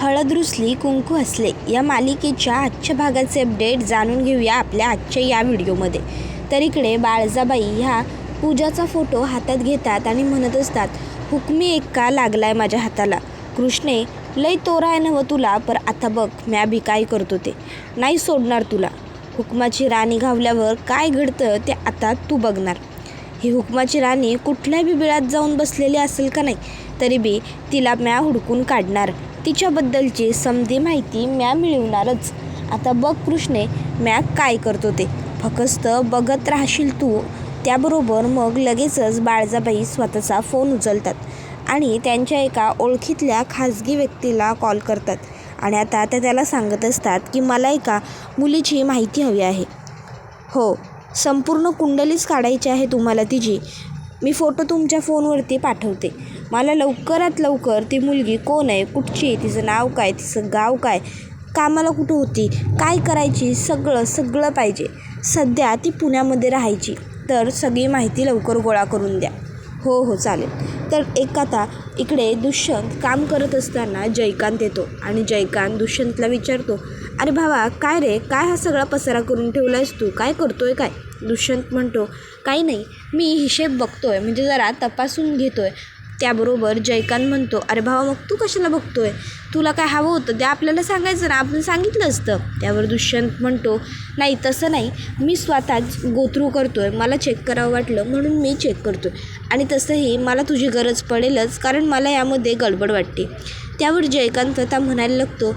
हळद रुसली कुंकू हसले या मालिकेच्या आजच्या भागाचे अपडेट जाणून घेऊया आपल्या आजच्या या व्हिडिओमध्ये. तर इकडे बाळजाबाई ह्या पूजाचा फोटो हातात घेतात आणि म्हणत असतात, हुकमी एक्का लागलाय माझ्या हाताला. कृष्णे लय तोरा आहे नवं तुला, पर आता बघ म्या बी काय करतो ते, नाही सोडणार तुला. हुकमाची राणी घावल्यावर काय घडतं ते आता तू बघणार. ही हुकमाची राणी कुठल्याही बी बिळात जाऊन बसलेली असेल का नाही, तरी बी तिला म्या हुडकून काढणार. तिच्याबद्दलची समधी माहिती म्या मिळवणारच. आता बघ कृष्णे म्या काय करतो ते, फक्त बघत राहशील तू. त्याबरोबर मग लगेचच बाळजाबाई स्वतःचा फोन उचलतात आणि त्यांच्या एका ओळखीतल्या खाजगी व्यक्तीला कॉल करतात आणि आता त्या त्याला सांगत असतात की मला एका मुलीची माहिती हवी आहे. हो, संपूर्ण कुंडलीच काढायची आहे तुम्हाला तिची. मी फोटो तुमच्या फोनवरती पाठवते. मला लवकरात लवकर ती मुलगी कोण आहे, कुठची, तिचं नाव काय, तिचं गाव काय, कामाला कुठं होती, काय करायची, सगळं पाहिजे. सध्या ती पुण्यामध्ये राहायची, तर सगळी माहिती लवकर गोळा करून द्या. हो चालेल. तर आता इकडे दुष्यंत काम करत असताना जयकांत येतो आणि जयकांत दुष्यंतला विचारतो, अरे भावा काय रे, काय हा सगळा पसारा करून ठेवला आहेस तू, काय करतोय काय? दुष्यंत म्हणतो, काही नाही, मी हिशेब बघतोय, म्हणजे जरा तपासून घेतोय. त्याबरोबर जयकांत म्हणतो, अरे भावा मग तू कशाला बघतोय, तुला काय हवं होतं ते आपल्याला सांगायचं ना, आपण सांगितलं असतं. त्यावर दुष्यंत म्हणतो, नाही तसं नाही, मी स्वतःच गोथ्रू करतोय, मला चेक करावं वाटलं म्हणून मी चेक करतोय. आणि तसंही मला तुझी गरज पडेलच, कारण मला यामध्ये गडबड वाटते. त्यावर जयकांत आता म्हणायला लागतो,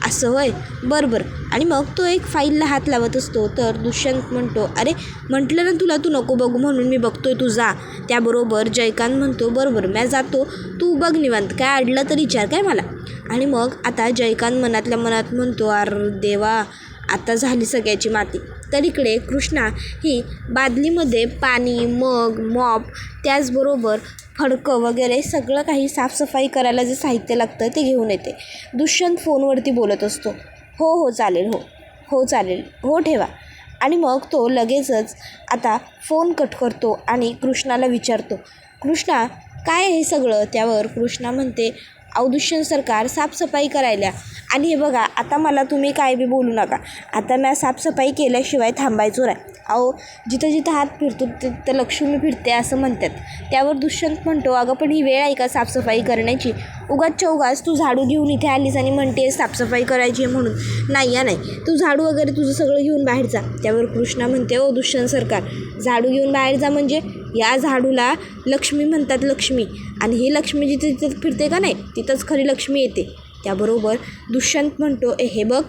असं होय, बरं. आणि मग तो एक फाईलला हात लावत असतो. तर दुष्यंत म्हणतो, अरे म्हटलं ना तुला, तू नको बघू म्हणून, मी बघतोय, तू जा. त्याबरोबर जयकांत म्हणतो, बरं म्या जातो, तू बघ निवांत, काय अडलं तर विचार काय मला. आणि मग आता जयकांत मनातल्या मनात म्हणतो, अरे देवा, आता झाली सगळ्याची माती. तर इकडे कृष्णा ही बादलीमध्ये पाणी, मग, मॉप, त्याचबरोबर फडकं वगैरे सगळं काही साफसफाई करायला जे साहित्य लागतं ते घेऊन येते. दुष्यंत फोनवरती बोलत असतो, हो चालेल, हो चालेल, हो ठेवा. आणि मग तो लगेचच आता फोन कट करतो आणि कृष्णाला विचारतो, कृष्णा काय हे सगळं? त्यावर कृष्णा म्हणते, अहो दुष्यंत सरकार साफसफाई करायला. आणि हे बघा, आता मला तुम्ही काय बी बोलू नका, आता मी साफसफाई केल्याशिवाय थांबायचो नाही. अहो जिथं हात फिरतो तिथं लक्ष्मी फिरते असं म्हणतात. त्यावर दुष्यंत म्हणतो, अगं पण ही वेळ आहे का साफसफाई करण्याची? उगाच तू झाडू घेऊन इथे आलीस आणि म्हणते साफसफाई करायची आहे म्हणून. नाही, तू झाडू वगैरे तुझं सगळं घेऊन बाहेर जा. त्यावर कृष्णा म्हणते, ओ दुष्यंत सरकार, झाडू घेऊन बाहेर जा म्हणजे? या झाडूला लक्ष्मी म्हणतात, लक्ष्मी. आणि ही लक्ष्मी जिथं फिरते का नाही, तिथंच खरी लक्ष्मी येते. त्याबरोबर दुष्यंत म्हणतो, हे बघ,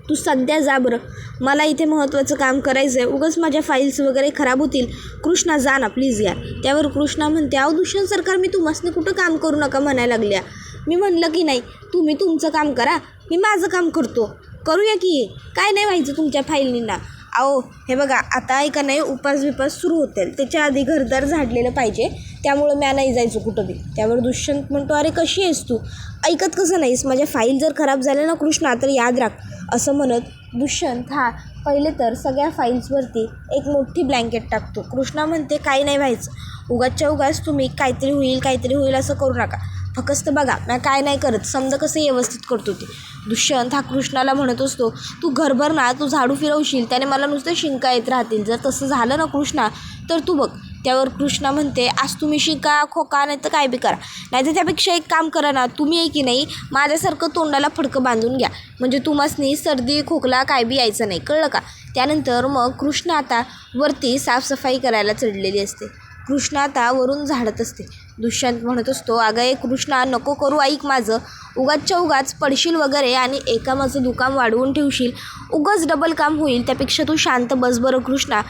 तू सध्या जा बरं, मला इथे महत्त्वाचं काम करायचं आहे, उगाच माझ्या फाईल्स वगैरे खराब होतील. कृष्णा जा ना प्लीज यार. त्यावर कृष्णा म्हणते, अहो दुष्यंत सरकार, मी तुम्हाला कुठं काम करू नका म्हणायला लागल्या. मी म्हणलं की नाही, तुम्ही तुमचं काम करा, मी माझं काम करतो. करूया की, काय नाही व्हायचं तुमच्या फाईलनींना. अहो हे बघा, आता ऐका नाही, उपास सुरू होतील, त्याच्या आधी घरदार झाडलेलं पाहिजे, त्यामुळं म्या नाही जायचो कुठं बी. त्यावर दुष्यंत म्हणतो, अरे कशी आहेस तू, ऐकत कसं नाहीस, माझ्या फाईल जर खराब झाल्या ना कृष्णा तर याद राख. असं म्हणत दुष्यंत हा पहिले तर सगळ्या फाईल्सवरती एक मोठी ब्लँकेट टाकतो. कृष्णा म्हणते, काही नाही व्हायचं, उगाच तुम्ही काहीतरी होईल असं करू नका, फक्त बघा मी काय नाही करत, समजा कसं व्यवस्थित करतो ते. दुष्यंत हा कृष्णाला म्हणत असतो, तू घरभर ना तू झाडू फिरवशील, त्याने मला नुसतं शिंका येत राहतील, जर तसं झालं ना कृष्णा तर तू बघ. त्यावर कृष्णा म्हणते, आज तुम्ही शिंका खोका नाही तर काय बी करा, नाही तर त्यापेक्षा एक काम करा ना, तुम्ही आहे की नाही माझ्यासारखं तोंडाला फडकं बांधून घ्या, म्हणजे तुम्हासनी सर्दी खोकला काय बी यायचं नाही, कळलं का? त्यानंतर मग कृष्णा आता वरती साफसफाई करायला चढलेली असते. कृष्णा आता वरून झाडत असते. दुष्यंत म्हणत असतो, अगं कृष्णा नको करू, ऐक माझं, उगाच पडशील वगैरे आणि एकामाचं दुकान वाढवून ठेवशील, उगाच डबल काम होईल, त्यापेक्षा तू शांत बस बरं कृष्णा.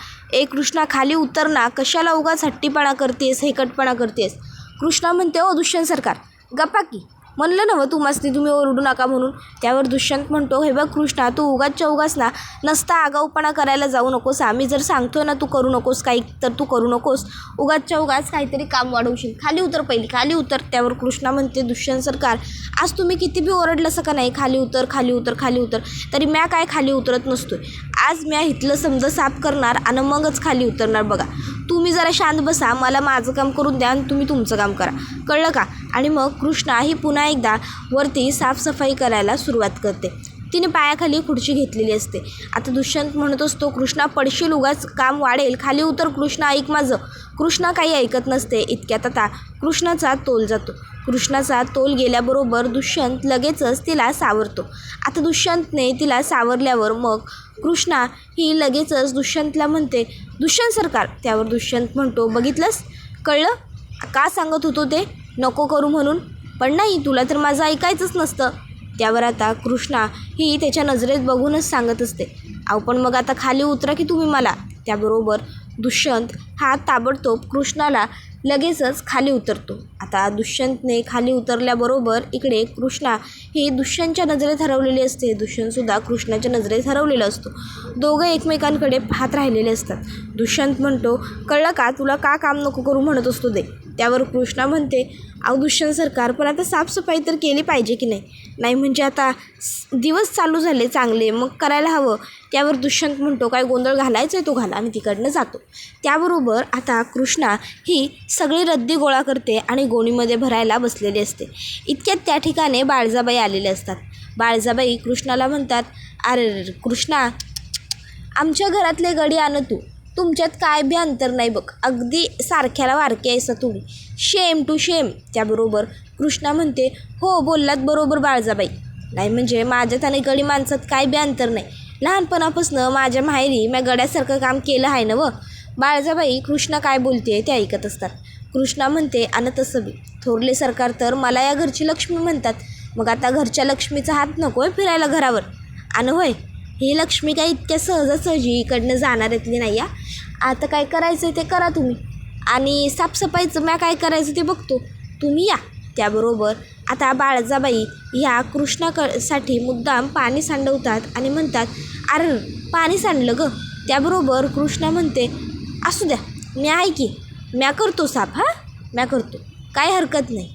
कृष्णा खाली उतर ना, कशाला उगाच हट्टीपणा करतेस, हेकटपणा करतेस. कृष्णा म्हणते, ओ दुष्यंत सरकार गप्पा की, म्हणलं ना तुम्ही ओरडू नका म्हणून. त्यावर दुष्यंत म्हणतो, हे बघ कृष्णा, तू उगाच ना नसता आगाऊपणा करायला जाऊ नकोस. आम्ही जर सांगतो ना तू करू नकोस काही, तर तू करू नकोस, उगाच काहीतरी काम वाढवशील, खाली उतर. त्यावर कृष्णा म्हणते, दुष्यंत सरकार, आज तुम्ही किती बी ओरडलंसं का नाही, खाली उतर, तरी म्या काय खाली उतरत नसतोय. आज म्या इथलं समजा साफ करणार आणि मगच खाली उतरणार. बघा तुम्ही जरा शांत बसा, मला माझं काम करून द्या आणि तुम्ही तुमचं काम करा, कळलं का? आणि मग कृष्णा ही पुन्हा एकदा वरती साफसफाई करायला सुरुवात करते. तिने पायाखाली खुर्ची घेतलेली असते. आता दुष्यंत म्हणत असतो, कृष्णा पडशील, उगाच काम वाढेल, खाली उतर कृष्णा, ऐक माझं. कृष्णा काही ऐकत नसते. इतक्यात आता कृष्णाचा तोल जातो. कृष्णाचा तोल गेल्याबरोबर दुष्यंत लगेचच तिला सावरतो. आता दुष्यंतने तिला सावरल्यावर मग कृष्णा ही लगेचच दुष्यंतला म्हणते, दुष्यंत सरकार. त्यावर दुष्यंत म्हणतो, बघितलंस, कळलं का सांगत होतो ते नको करू म्हणून, पण नाही, तुला तर माझं ऐकायचंच नसतं. त्यावर आता कृष्णा ही त्याच्या नजरेत बघूनच सांगत असते, अहो पण मग आता खाली उतरा की तुम्ही मला. त्याबरोबर दुष्यंत हा ताबडतोब कृष्णाला लगेचच खाली उतरतो. आता दुष्यंतने खाली उतरल्याबरोबर इकडे कृष्णा ही दुष्यंतच्या नजरेत हरवलेली असते. दुष्यंतसुद्धा कृष्णाच्या नजरेत हरवलेला असतो. दोघं एकमेकांकडे पाहत राहिलेले असतात. दुष्यंत म्हणतो, कळलं का, तुला का काम नको करू म्हणत असतो ते. त्यावर कृष्णा म्हणते, अहो दुष्यंत सरकार, पण आता साफसफाई तर केली पाहिजे की नाही म्हणजे आता दिवस चालू झाले चांगले, मग करायला हवं. त्यावर दुष्यंत म्हणतो, काय गोंधळ घालायचा आहे तो घाला, आम्ही तिकडनं जातो. त्याबरोबर आता कृष्णा ही सगळी रद्दी गोळा करते आणि गोणीमध्ये भरायला बसलेली असते. इतक्यात त्या ठिकाणी बाळजाबाई आलेले असतात. बाळजाबाई कृष्णाला म्हणतात, अरे कृष्णा, आमच्या घरातले गडी आण तू, तुमच्यात काय बी अंतर नाही बघ, अगदी सारख्याला वारके आहेसा तुम्ही, शेम टू शेम. त्याबरोबर कृष्णा म्हणते, हो बोललात बरोबर बाळजाबाई, नाही म्हणजे माझ्यात आणि गडी माणसात काय बी अंतर नाही. लहानपणापासून माझ्या माहेरी मी गड्यासारखं काम केलं आहे ना व. बाळजाबाई कृष्णा काय बोलते ते ऐकत असतात. कृष्णा म्हणते, आणि तसं बी थोरले सरकार तर मला या घरची लक्ष्मी म्हणतात, मग आता घरच्या लक्ष्मीचा हात नको आहे फिरायला घरावर. आणि होय, ही लक्ष्मी काय इतक्या सहजासहजी इकडनं जाणाऱ्यातली नाही या. आता काय करायचं ते करा तुम्ही, आणि साफसफाईचं मी काय करायचं ते बघतो, तुम्ही या. त्याबरोबर आता बाळजाबाई ह्या कृष्णासाठी मुद्दाम पाणी सांडवतात आणि म्हणतात, अरे पाणी सांडलं गं. त्याबरोबर कृष्णा म्हणते, असू द्या, मी आहे की, म्या करतो साफ, म्या करतो, काय हरकत नाही,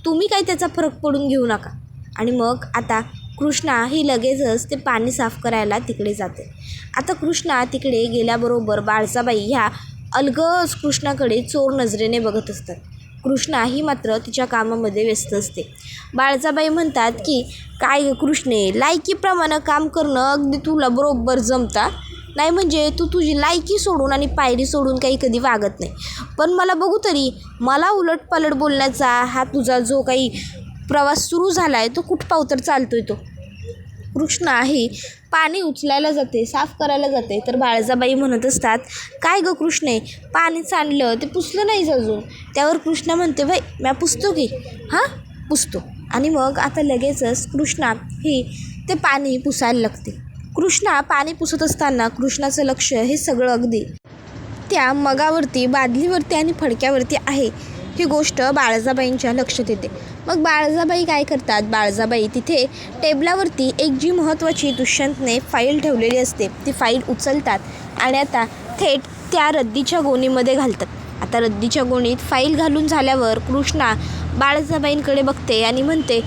तुम्ही काय त्याचा फरक पडून घेऊ नका. आणि मग आता कृष्णा ही लगेचच ते पाणी साफ करायला तिकडे जाते. आता कृष्णा तिकडे गेल्याबरोबर बाळजाबाई ह्या अलगद कृष्णाकडे चोर नजरेने बघत असतात. कृष्णा ही मात्र तिच्या कामामध्ये व्यस्त असते. बाळजाबाई म्हणतात की, काय ग कृष्णे, लायकीप्रमाणे काम करणं अगदी तुला बरोबर जमता, नाही म्हणजे तू तुझी लायकी सोडून आणि पायरी सोडून काही कधी वागत नाही. पण मला बघू तरी, मला उलटपालट बोलण्याचा हा तुझा जो काही प्रवास सुरू झाला आहे तो कुठपाव तर चालतोय तो. कृष्णा ही पाणी उचलायला जाते, साफ करायला जाते, तर बाळजाबाई म्हणत असतात, काय गं कृष्णे, पाणी सांडलं ते पुसलं नाहीस अजून. त्यावर कृष्णा म्हणते, बाई म्या पुसतो की, पुसतो. आणि मग आता लगेचच कृष्णा ही ते पाणी पुसायला लागते. कृष्णा पाणी पुसत असताना कृष्णाचं लक्ष हे सगळं अगदी त्या मगावरती, बादलीवरती आणि फडक्यावरती आहे. ही गोष्ट बाळजाबाईंच्या लक्षात येते. मग बाळजाबाई काय करतात, बाळजाबाई तिथे टेबलावरती एक जी महत्त्वाची दुष्यंतने फाईल ठेवलेली असते ती फाईल उचलतात आणि आता थेट त्या रद्दीच्या गोणीमध्ये घालतात. आता रद्दीच्या गोणीत फाईल घालून झाल्यावर कृष्णा बाळजाबाईंकडे बघते आणि म्हणते,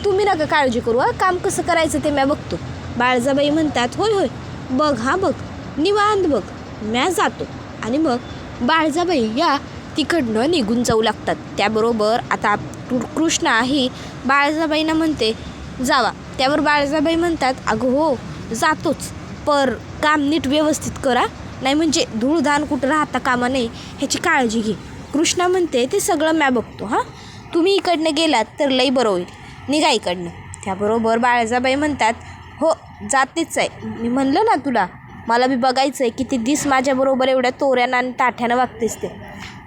तुम्ही नका काळजी करू, काम कसं करायचं ते म्या बघतो. बाळजाबाई म्हणतात, होय होय बघ, बघ निवांत बघ, म्या जातो. आणि मग बाळजाबाई या तिकडनं निघून जाऊ लागतात. त्याबरोबर आता कृष्णा ही बाळजाबाईंना म्हणते, जावा. त्यावर बाळजाबाई म्हणतात, अगं हो जातोच, पर काम नीट व्यवस्थित करा, नाही म्हणजे धूळधान कुठं राहता कामा नाही, ह्याची काळजी घे. कृष्णा म्हणते, ते सगळं म्या बघतो, तुम्ही इकडनं गेलात तर लई बरं होईल, निघा इकडनं. त्याबरोबर बाळजाबाई म्हणतात, हो जातेच आहे, मी म्हणलं ना तुला, मला बी बघायचं आहे किती दिस माझ्याबरोबर एवढ्या तोऱ्यानं आणि ताठ्यानं वागतेस ते,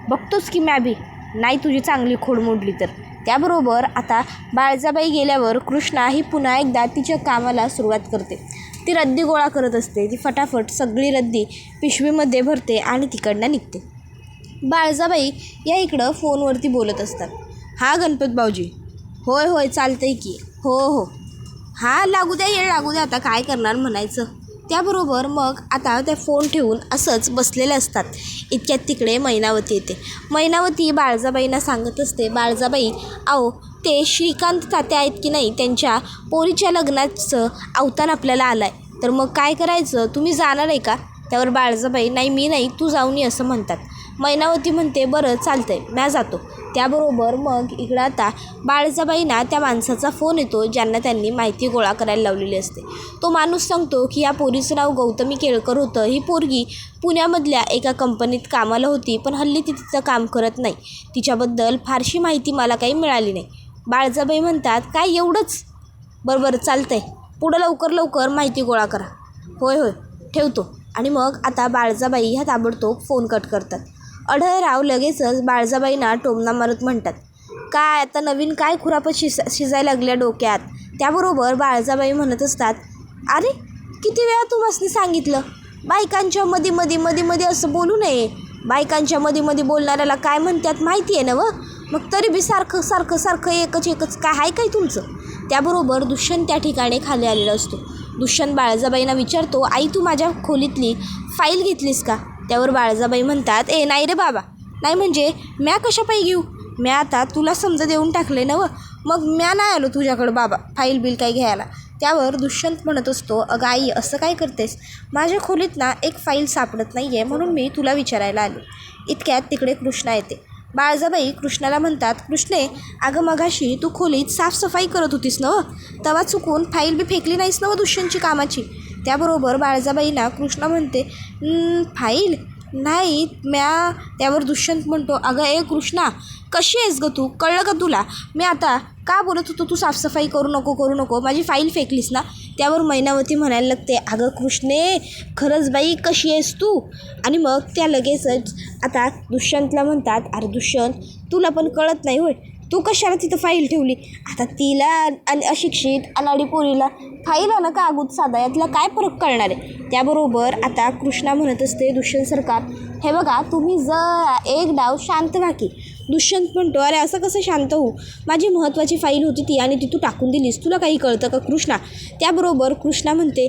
बघतोच की म्या बी, नाही तुझी चांगली खोड मोडली तर. त्याबरोबर आता बाळजाबाई गेल्यावर कृष्णा ही पुन्हा एकदा तिच्या कामाला सुरुवात करते. ती रद्दी गोळा करत असते. ती फटाफट सगळी रद्दी पिशवीमध्ये भरते आणि तिकडनं निघते. बाळजाबाई या इकडं फोनवरती बोलत असतात, गणपत भाऊजी, होय होय चालतंय की, हो लागू द्या, येळ लागू द्या, आता काय करणार म्हणायचं. त्याबरोबर मग आता ते फोन ठेवून असंच बसलेले असतात. इतक्यात तिकडे मैनावती येते. मैनावती बाळजाबाईंना सांगत असते, बाळजाबाई अहो ते श्रीकांत तात्या आहेत की नाही, त्यांच्या पोरीच्या लग्नाचं अवतान आपल्याला आलं आहे, तर मग काय करायचं, तुम्ही जाणार आहे का. त्यावर बाळजाबाई, नाही मी नाही, तू जाऊन ये असं म्हणतात. मैनावती म्हणते बरं चालतंय म्या जातो. त्याबरोबर मग इकडं आता बाळजाबाईंना त्या माणसाचा फोन येतो ज्यांना त्यांनी माहिती गोळा करायला लावलेली असते. तो माणूस सांगतो की या पोरीचं नाव गौतमी केळकर होतं. ही पोरगी पुण्यामधल्या एका कंपनीत कामाला होती, पण हल्ली ती तिथं काम करत नाही. तिच्याबद्दल फारशी माहिती मला काही मिळाली नाही. बाळजाबाई म्हणतात काय एवढंच? बरोबर चालतंय, पुढं लवकर माहिती गोळा करा. होय ठेवतो. आणि मग आता बाळजाबाई ह्या ताबडतोब फोन कट करतात. अढळराव लगेचच बाळजाबाईंना टोमणा मारत म्हणतात काय आता नवीन काय खुरापत शिजायला लागल्या डोक्यात. त्याबरोबर बाळजाबाई म्हणत असतात अरे किती वेळा तुम्हाला सांगितलं बायकांच्या मध्ये असं बोलू नये. बायकांच्या मध्ये बोलणाऱ्याला काय म्हणतात माहिती आहे ना मग तरी बी सारखं एकच काय आहे काय तुमचं. त्याबरोबर दुष्यंत त्या ठिकाणी खाली आलेला असतो. दुष्यंत बाळजाबाईंना विचारतो आई तू माझ्या खोलीतली फाईल घेतलीस का. त्यावर बाळजाबाई म्हणतात नाही रे बाबा, नाही म्हणजे म्या कशा पायी घेऊ, म्या आता तुला समजा देऊन टाकले ना मग म्या नाही आलो तुझ्याकडं बाबा फाईल बिल काही घ्यायला. त्यावर दुष्यंत म्हणत असतो अगं आई असं काय करतेस, माझ्या खोलीत ना एक फाईल सापडत नाही आहे म्हणून मी तुला विचारायला आले. इतक्यात तिकडे कृष्णा येते. बाळजाबाई कृष्णाला म्हणतात कृष्णे अगं मगाशी तू खोलीत साफसफाई करत होतीस ना तेव्हा चुकून फाईल बी फेकली नाहीस ना दुष्यंतची कामाची. त्याबरोबर बाळजाबाईंना कृष्णा म्हणते फाईल नाही म्या. त्यावर दुष्यंत म्हणतो अगं कृष्णा कशी आहेस गं तू, कळलं का तुला मी आता का बोलत होतो तू साफसफाई करू नको माझी फाईल फेकलीस ना. त्यावर मैनावती म्हणायला लागते अगं कृष्णे खरंच बाई कशी आहेस तू. आणि मग त्या लगेचच आता दुष्यंतला म्हणतात अरे दुष्यंत तुला पण कळत नाही होय, तू कशाला तिथं फाईल ठेवली. आता तिला आणि अशिक्षित अनाडी पोरीला फाईल आलं कागद साधा यातला काय फरक कळणार आहे. त्याबरोबर आता कृष्णा म्हणत असते दुष्यंत सरकार हे बघा तुम्ही जरा एक डाव शांत व्हा की. दुष्यंत म्हणतो अरे असं कसं शांत होऊ, माझी महत्त्वाची फाईल होती ती आणि ती तू टाकून दिलीस, तुला काही कळतं का कृष्णा. त्याबरोबर कृष्णा म्हणते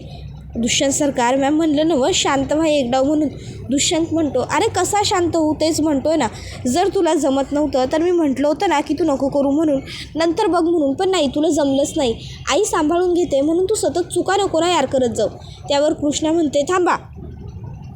दुष्यंत सरकार मॅम म्हणलं ना शांत व्हा एक डाव म्हणून. दुष्यंत म्हणतो अरे कसा शांत होऊ तेच म्हणतोय ना, जर तुला जमत नव्हतं तर मी म्हटलं होतं ना की तू नको करू म्हणून, नंतर बघ म्हणून, पण नाही तुला जमलंच नाही. आई सांभाळून घेते म्हणून तू सतत चुका नको ना यार करत जाऊ. त्यावर कृष्णा म्हणते थांबा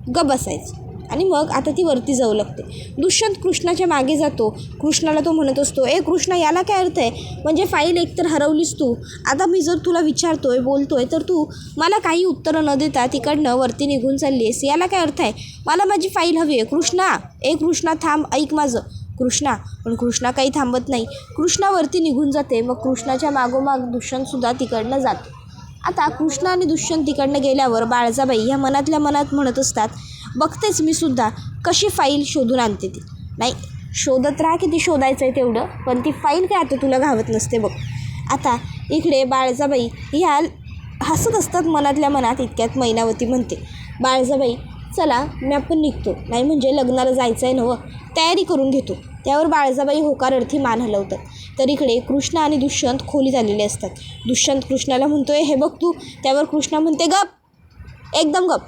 ग बसायचं. आणि मग आता ती वरती जाऊ लागते. दुष्यंत कृष्णाच्या मागे जातो. कृष्णाला तो म्हणत असतो कृष्णा याला काय अर्थ आहे, म्हणजे फाईल एकतर हरवलीस तू, आता मी जर तुला विचारतोय बोलतोय तर तू मला काही उत्तरं न देता तिकडनं वरती निघून चालली आहेस, याला काय अर्थ आहे. मला माझी फाईल हवी आहे कृष्णा. कृष्णा थांब ऐक माझं. कृष्णा पण कृष्णा काही थांबत नाही. कृष्णावरती निघून जाते. मग कृष्णाच्या मागोमाग दुष्यंतसुद्धा तिकडनं जातो. आता कृष्णा आणि दुष्यंत तिकडनं गेल्यावर बाळजाबाई ह्या मनातल्या मनात म्हणत असतात बघतेच मी सुद्धा कशी फाईल शोधून आणते ती. नाही शोधत राहा किती शोधायचं आहे तेवढं, पण ती फाईल काय आता तुला घावत नसते बघ. आता इकडे बाळजाबाई ह्या हसत असतात मनातल्या मनात. इतक्यात मैनावती म्हणते बाळजाबाई चला मी आपण निघतो, नाही म्हणजे लग्नाला जायचं आहे नवं, तयारी करून घेतो. त्यावर बाळजाबाई होकार अर्थी मान हलवतात. तर इकडे कृष्णा आणि दुष्यंत खोलीत आलेले असतात. दुष्यंत कृष्णाला म्हणतोय हे बघ तू. त्यावर कृष्णा म्हणते गप, एकदम गप.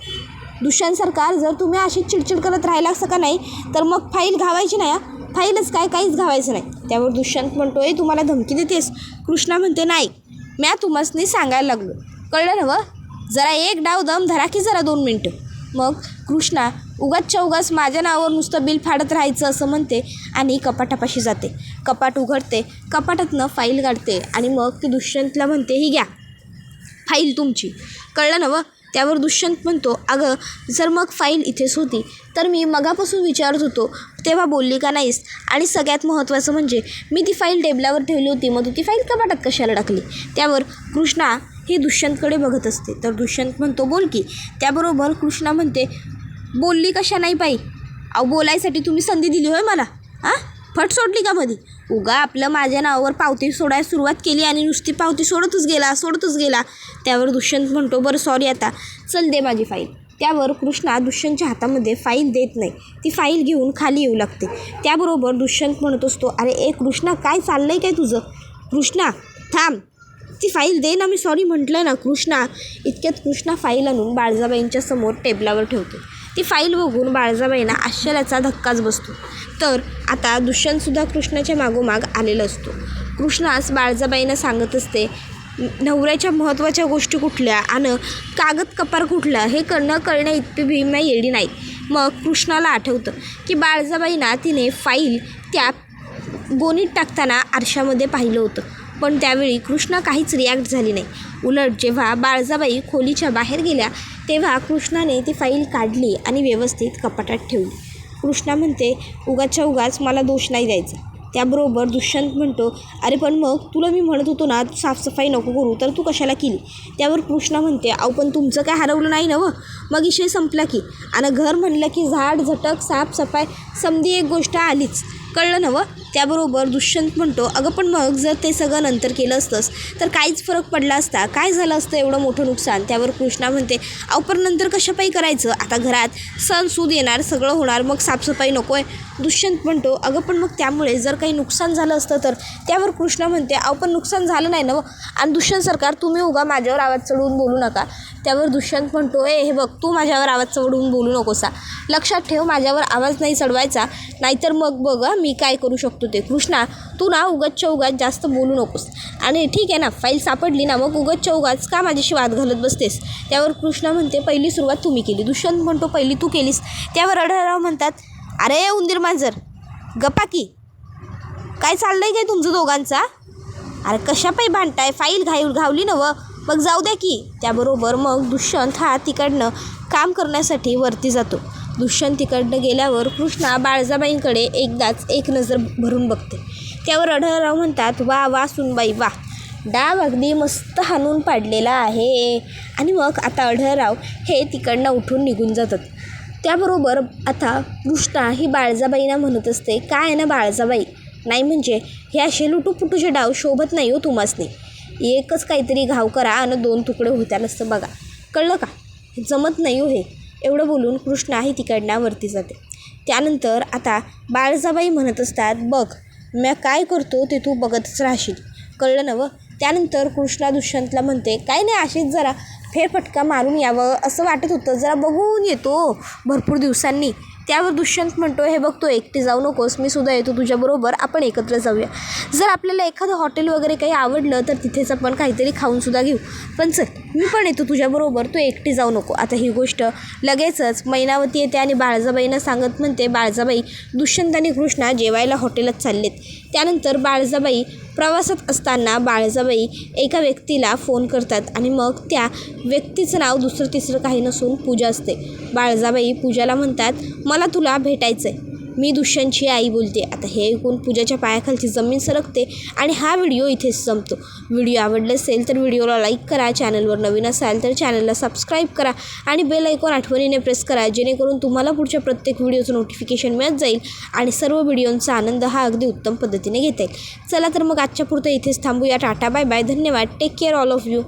दुष्यंत सरकार जर तुम्ही अशी चिडचिड करत राहिला असं का नाही तर मग फाईल घावायची नाही, फाईलच काहीच घावायचं नाही. त्यावर दुष्यंत म्हणतोय तुम्हाला धमकी देतेस. कृष्णा म्हणते नाही म्या तुम्हाला सांगायला लागलो, कळलं ना जरा एक डाव दम धरा की जरा 2 मिनटं. मग कृष्णा उगाच माझ्या नावावर नुसतं बिल फाडत राहायचं असं म्हणते आणि कपाटापाशी जाते. कपाट उघडते, कपाटातनं फाईल काढते आणि मग ती दुष्यंतला म्हणते ही घ्या फाईल तुमची, कळलं ना त्यावर दुष्यंत म्हणतो अगं जर मग फाईल इथेच होती तर मी मगापासून विचारत होतो तेव्हा बोलली का नाहीस, आणि सगळ्यात महत्त्वाचं म्हणजे मी ती फाईल टेबलावर ठेवली होती, मग तू ती फाईल कपाटात कशाला टाकली. त्यावर कृष्णा हे दुष्यंतकडे बघत असते. तर दुष्यंत म्हणतो बोल की. त्याबरोबर कृष्णा म्हणते बोलली कशा नाही बाई, बोलायसाठी तुम्ही संधी दिली होय मला, फट सोडली का मधी. उगा आपलं माझ्या नावावर पावती सोडायला सुरुवात केली आणि नुसती पावती सोडतच गेला. त्यावर दुष्यंत म्हणतो बरं सॉरी आता चल दे माझी फाईल. त्यावर कृष्णा दुष्यंतच्या हातामध्ये फाईल देत नाही, ती फाईल घेऊन खाली येऊ लागते. त्याबरोबर दुष्यंत म्हणत असतो अरे कृष्णा काय चाललं आहे काय तुझं. कृष्णा थांब, ती फाईल दे ना, मी सॉरी म्हटलं ना. कृष्णा इतक्यात कृष्णा फाईल आणून बाळजाबाईंच्या समोर टेबलावर ठेवते. ती फाईल बघून बाळजाबाईंना आश्चर्याचा धक्काच बसतो. तर आता दुष्यंतसुद्धा कृष्णाच्या मागोमाग आलेला असतो. कृष्णास बाळजाबाईंना सांगत असते नवऱ्याच्या महत्त्वाच्या गोष्टी कुठल्या आणि कागद कपार कुठला हे कळण्या इतकी भीमा येडी नाही. मग कृष्णाला आठवतं की बाळजाबाईंना तिने फाईल त्या गोणीत टाकताना आरशामध्ये पाहिलं होतं. पण त्यावेळी कृष्णा काहीच रिॲक्ट झाली नाही. उलट जेव्हा बाळजाबाई खोलीच्या बाहेर गेल्या तेव्हा कृष्णाने ती फाईल काढली आणि व्यवस्थित कपाटात ठेवली. कृष्णा म्हणते, उगाच्या उगाच मला दोष नाही द्यायचा. त्याबरोबर दुष्यंत म्हणतो, अरे पण मग तुला मी म्हणत होतो ना साफसफाई नको करू, तर तू कशाला केली? त्यावर कृष्णा म्हणते, अहो पण तुमचं काय हरवलं नाही ना व, मग विषय संपला की. आणि घर म्हणलं की झाड झटक साफसफाई समधी एक गोष्ट आलीच, कळलं ना व. त्याबरोबर दुष्यंत म्हणतो, अगं पण मग जर ते सगळं नंतर केलं असतंस तर काहीच फरक पडला असता, काय झालं असतं एवढं मोठं नुकसान? त्यावर कृष्णा म्हणते, अहो पण नंतर कशापायी करायचं? आता घरात सण सूद येणार, सगळं होणार, मग साफसफाई नको आहे? दुष्यंत म्हणतो, अगं पण मग त्यामुळे जर काही नुकसान झालं असतं तर? त्यावर कृष्णा म्हणते, अहो पण नुकसान झालं नाही ना व. आणि दुष्यंत सरकार तुम्ही उगा माझ्यावर आवाज चढवून बोलू नका. त्यावर दुष्यंत म्हणतो, हे बघ तू माझ्यावर आवाज चढवून बोलू नकोसा, लक्षात ठेव माझ्यावर आवाज नाही चढवायचा, नाहीतर मग बघ मी काय करू शकतो ते. कृष्णा तू ना उगाचच्या उगाच जास्त बोलू नकोस. आणि ठीक आहे ना, फाईल सापडली ना, मग उगाचच्या उगाच का माझ्याशी वाद घालत बसतेस? त्यावर कृष्णा म्हणते, पहिली सुरुवात तुम्ही केली. दुष्यंत म्हणतो, पहिली तू केलीस. त्यावर अढळराव म्हणतात, अरे उंदीर मांजर गप्पा की, काय चाललंय काय तुमचं दोघांचा? अरे कशापायी भांडताय? फाईल घावली ना व, मग जाऊ द्या की. त्याबरोबर मग दुष्यंत हा तिकडनं काम करण्यासाठी वरती जातो. दुष्यंत तिकडनं गेल्यावर कृष्णा बाळजाबाईंकडे एकदाच एक नजर भरून बघते. त्यावर अढळराव म्हणतात, वा वा सुनबाई वा, डाव अगदी मस्त हाणून पाडलेला आहे. आणि मग आता अढळराव हे तिकडनं उठून निघून जातात. त्याबरोबर आता कृष्णा ही बाळजाबाईंना म्हणत असते, काय आहे ना बाळजाबाई, नाही म्हणजे हे असे लुटूपुटूचे डाव शोभत नाही हो तुम्हासनी. एकच काहीतरी घाव करा आणि 2 तुकडे होत्या नसतं बघा, कळलं का? जमत नाही हो हे. एवढं बोलून कृष्णा ही तिकडनं वरती जाते. त्यानंतर आता बाळजाबाई म्हणत असतात, बघ मी काय करतो ते तू बघतच राहशील, कळलं ना व. त्यानंतर कृष्णा दुष्यंतला म्हणते, काय नाही अशीच जरा फेरफटका मारून यावं असं वाटत होतं, जरा बघून येतो भरपूर दिवसांनी. त्यावर दुष्यंत म्हणतो, हे बघ तू एकटी जाऊ नकोस, मी सुद्धा येतो तुझ्याबरोबर, आपण एकत्र जाऊया. जर आपल्याला एखादं हॉटेल वगैरे काही आवडलं तर तिथेच आपण काहीतरी खाऊनसुद्धा घेऊ. पण चल मी पण येतो तुझ्याबरोबर, तू एकटी जाऊ नको. आता ही गोष्ट लगेचच मैनावती येते आणि बाळजाबाईंना सांगत म्हणते, बाळजाबाई दुष्यंत आणि कृष्णा जेवायला हॉटेलात चाललेत. त्यानंतर बाळजाबाई प्रवासात असताना बाळजाबाई एका व्यक्तीला फोन करतात आणि मग त्या व्यक्तीचं नाव दुसरं तिसरं काही नसून पूजा असते. बाळजाबाई पूजाला म्हणतात, मला तुला भेटायचं आहे, मी दुष्यंतची आई बोलते. आता हे ऐकून पूजाच्या पायाखालची जमीन सरकते आणि हा व्हिडिओ इथेच संपतो. व्हिडिओ आवडला असेल तर व्हिडिओला लाईक करा, चॅनलवर नवीन असाल तर चॅनलला सबस्क्राईब करा आणि बेल आयकॉन आठवणीने प्रेस करा, जेणेकरून तुम्हाला पुढच्या प्रत्येक व्हिडिओचं नोटिफिकेशन मिळत जाईल आणि सर्व व्हिडिओंचा आनंद हा अगदी उत्तम पद्धतीने घेता येईल. चला तर मग आजच्या पुरतं इथेच थांबूया. टाटा बाय बाय, धन्यवाद, take care all of you.